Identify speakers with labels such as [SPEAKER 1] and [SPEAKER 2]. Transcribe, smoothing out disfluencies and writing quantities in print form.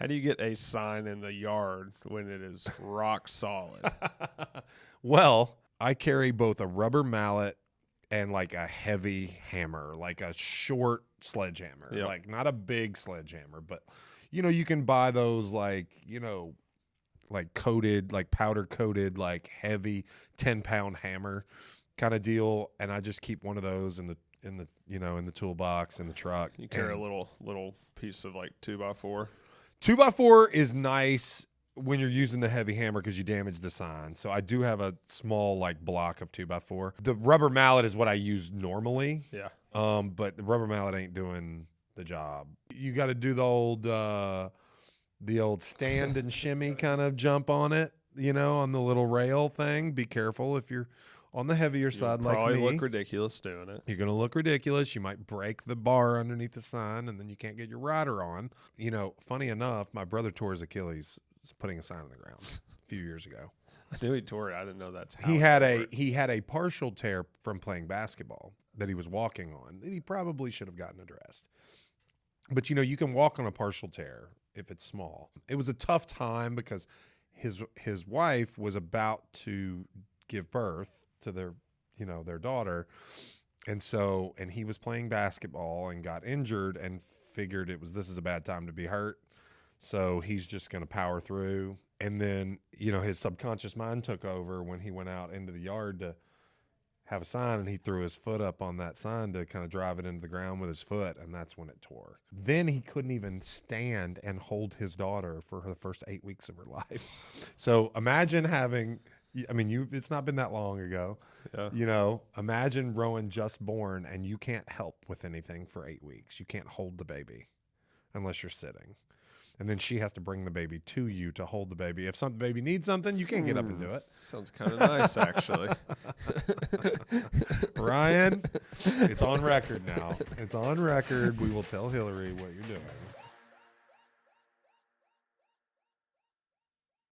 [SPEAKER 1] How do you get a sign in the yard when it is rock solid?
[SPEAKER 2] Well, I carry both a rubber mallet and like a heavy hammer, like a short sledgehammer,
[SPEAKER 1] Yep.
[SPEAKER 2] like not a big sledgehammer, but you can buy those like, like coated, like powder coated, like heavy 10-pound hammer kind of deal. And I just keep one of those in the in the toolbox in the truck.
[SPEAKER 1] You carry
[SPEAKER 2] And
[SPEAKER 1] a little piece of like 2x4.
[SPEAKER 2] 2x4 is nice when you're using the heavy hammer because you damage the sign. So I do have a small like block of 2x4. The rubber mallet is what I use normally.
[SPEAKER 1] Yeah.
[SPEAKER 2] But the rubber mallet ain't doing the job. You got to do the old stand and shimmy kind of jump on it, on the little rail thing. Be careful if you're on the heavier side like me.
[SPEAKER 1] Probably look ridiculous doing it.
[SPEAKER 2] You're going to look ridiculous. You might break the bar underneath the sign, and then you can't get your rider on. Funny enough, my brother tore his Achilles putting a sign on the ground a few years ago.
[SPEAKER 1] I knew he tore it. I didn't know that's how
[SPEAKER 2] He had a partial tear from playing basketball that he was walking on. He probably should have gotten addressed. But you can walk on a partial tear if it's small. It was a tough time because his wife was about to give birth to their daughter. And he was playing basketball and got injured and figured this is a bad time to be hurt. So he's just going to power through. And then, his subconscious mind took over when he went out into the yard to have a sign, and he threw his foot up on that sign to kind of drive it into the ground with his foot. And that's when it tore. Then he couldn't even stand and hold his daughter for the first 8 weeks of her life. So imagine it's not been that long ago.
[SPEAKER 1] Yeah.
[SPEAKER 2] Imagine Rowan just born and you can't help with anything for 8 weeks. You can't hold the baby unless you're sitting. And then she has to bring the baby to you to hold the baby. If the baby needs something, you can't get up and do it.
[SPEAKER 1] Sounds kind of nice, actually.
[SPEAKER 2] Ryan, it's on record now. It's on record. We will tell Hillary what you're doing.